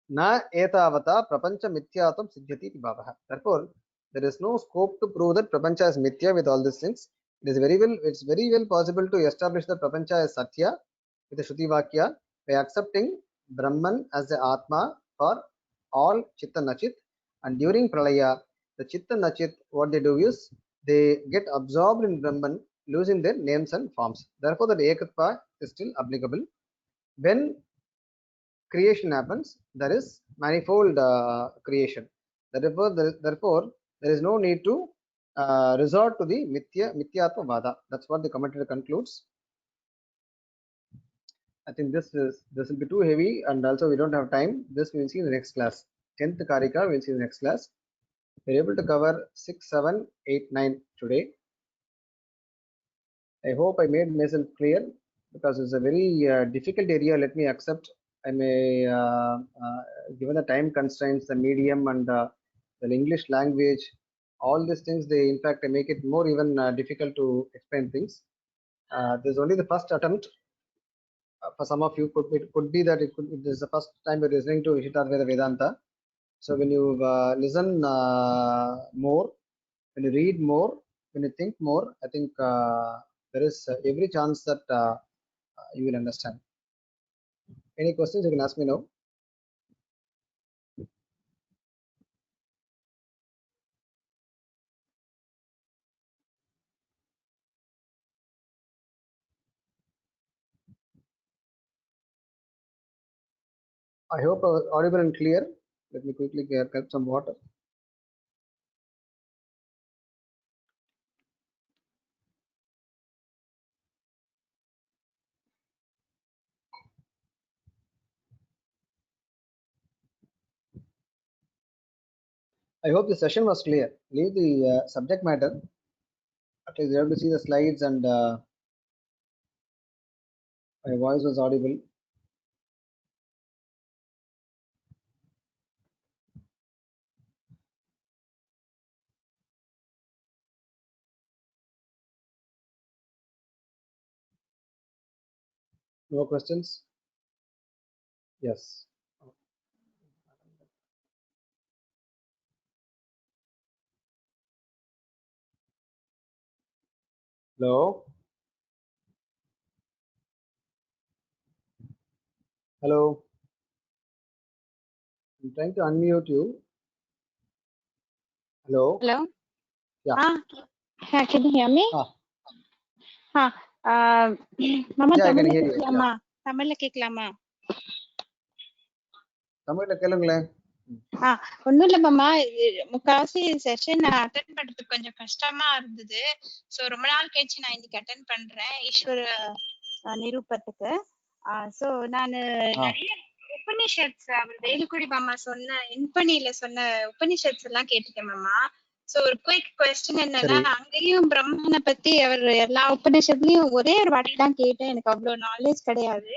Na etavata prapancha mithyatvam siddhyati iti bhavah. Therefore, there is no scope to prove that prapancha is mithya with all these things. It's very well possible to establish that prapancha is satya with the Shruti Vakya by accepting Brahman as the Atma for all Chitta Nachit, and during Pralaya, the Chitta Nachit, what they do is they get absorbed in Brahman, losing their names and forms. Therefore, the Ekatva is still applicable. When creation happens, there is manifold creation. Therefore, there is no need to resort to the mithyatva vada. That's what the commentator concludes. I think this will be too heavy, and also we don't have time. This we will see in the next class. 10th Karika we will see in the next class. We're able to cover 6, 7, 8, 9 today. I hope I made myself clear, because it's a very difficult area. Let me accept. I may, given the time constraints, the medium, and the English language, all these things, they in fact they make it more even difficult to explain things. This is only the first attempt. For some of you, could be that it is the first time you're listening to Ishitadvaita Vedanta. So when you listen more, when you read more, when you think more, I think there is every chance that you will understand. Any questions you can ask me now. I hope I was audible and clear. Let me quickly get some water. I hope the session was clear. Leave the subject matter. At least you have to see the slides, and my voice was audible. No questions? Yes. Hello? Hello? I'm trying to unmute you. Hello? Hello. Yeah. Can you hear me? Mama, Yeah, I can Tamil hear you. கேட்கலாமா? தமிழ்ல கேட்கலாமா? தமிழ்ல கேளுங்களேன். ஒண்ணும் இல்ல மாமா, முக்காவாசி session நான் அட்டென்ட் பண்றதுக்கு கொஞ்சம் கஷ்டமா இருந்தது. சோ ரொம்ப நாள் கழிச்சு நான் இன்னைக்கு அட்டென்ட் பண்றேன் ஈஸ்வர நிரூபத்துக்கு. சோ நானு நிறைய உபனிஷத்ஸ், அவர் வேலுக்குடி மாமா சொன்ன இன்பனில சொன்ன உபனிஷத்ஸ் எல்லாம் கேட்டுட்டேன் மாமா. சோ ஒரு குயிக் கொஸ்டின் என்னன்னா, அங்கேயும் பிரம்மனை பத்தி அவர் எல்லா உபநிஷத்துலயும் ஒரே ஒரு வாட்டி தான் கேட்டேன். எனக்கு அவ்வளவு நாலேஜ் கிடையாது.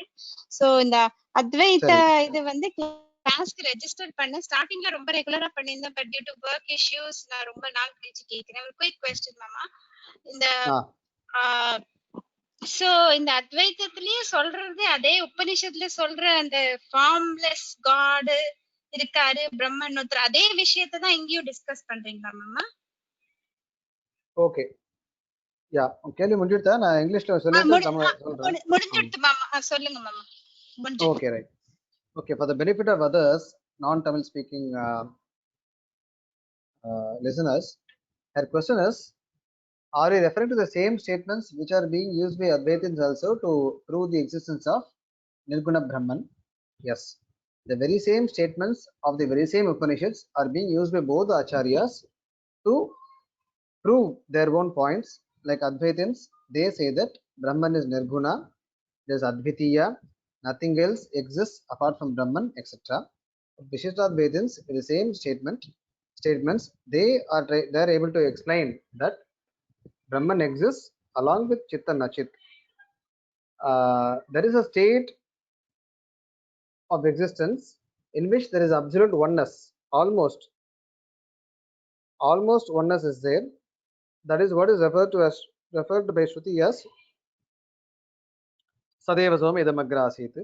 சோ இந்த அத்வைத இது வந்து கிளாஸ்க்கு ரெஜிஸ்டர் பண்ண ஸ்டார்டிங்ல ரொம்ப ரெகுலரா பண்ணியிருந்தேன். But due to work issues நான் ரொம்ப நாள் கழிச்சு கேட்கிறேன். ஒரு குயிக் கொஸ்டின் மாமா. இந்த சோ இந்த அத்வைதத்திலயே சொல்றது அதே உபநிஷத்துல சொல்ற அந்த ஃபார்ம்லெஸ் காட், இருக்காரு பிரம்மன் ஒருத்தர் அதே விஷயத்தை தான் இங்கேயும் டிஸ்கஸ் பண்றீங்களா மாமா? ஓகே யா கேள்வி முடிஞ்சிடுதா? நான் இங்கிலீஷ்ல சொல்லிட்டு தமிழ் சொல்றேன். முடிஞ்சிடுது மாமா, சொல்லுங்க மாமா. முடிஞ்சிடுது. Okay, right. Okay, for the benefit of others, non-Tamil speaking listeners, her question is: are you referring to the same statements which are being used by Advaitins also to prove the existence of Nirguna Brahman? Yes. The very same statements of the very same Upanishads are being used by both the Acharyas to prove their own points. Like Advaitins, they say that Brahman is Nirguna, there is Advitiya, nothing else exists apart from Brahman, etc. Vishishtadvaitins, with the same statements, they are able to explain that Brahman exists along with Chit and Achit. There is a state of existence in which there is absolute oneness, almost oneness is there. That is what is referred by Shruti as Sadeva Som Idamagra Asit.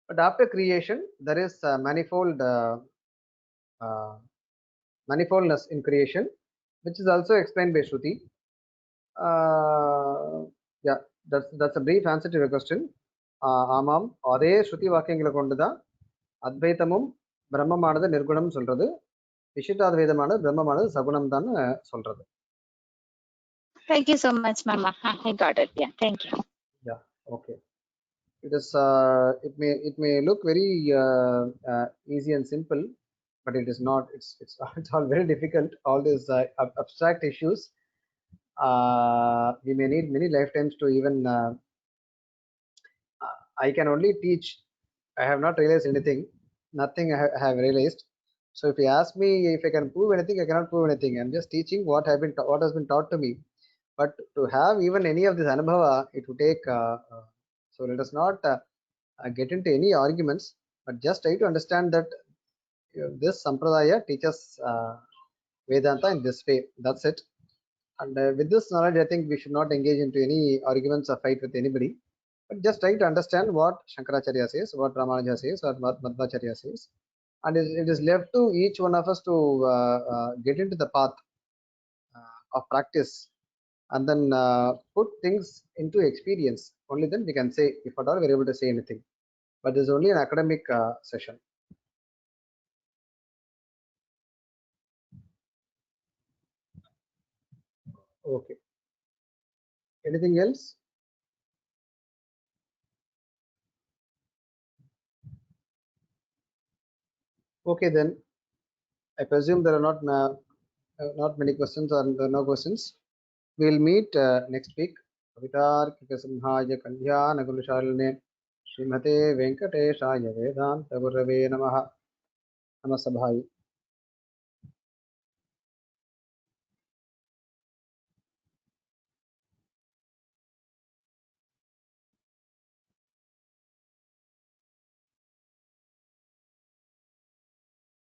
But after creation, there is manifoldness in creation, which is also explained by Shruti. Yeah, that's a brief answer to your question. ஆமாம், அதே ஸ்ருதி வாக்கியங்களை கொண்டுதான் அத்வைத்தமும் பிரம்மமானது நிர்குணம் சொல்றது, விசிஷ்டாத்வைதமானது பிரம்மமானது சகுணம் தான் சொல்றது. Thank you so much, Mama. I got it. Yeah, thank you. Yeah, okay. It is. It may look very easy and simple, but it is not. It's all very difficult. All these abstract issues. We may need many lifetimes to even. I can only teach. I have not realized anything. Nothing I have realized. So if you ask me if I can prove anything, I cannot prove anything. I'm just teaching what has been taught to me. But to have even any of this anubhava, it would take. So let us not get into any arguments, but just try to understand that this sampradaya teaches Vedanta in this way. That's it. And with this knowledge, I think we should not engage into any arguments or fight with anybody. But just try to understand what Shankaracharya says, what Ramanuja says, what Madhvacharya says, and it is left to each one of us to get into the path of practice and then put things into experience. Only then we can say, if at all we are able to say anything. But this is only an academic session. Okay. Anything else? Okay, then I presume there are not many questions or no questions. We'll meet next week. Kavitarkika Simhaya Kanyana Gulushaline Srimate Venkateshaya Vedanta Gurave Namaha. Namasabhai.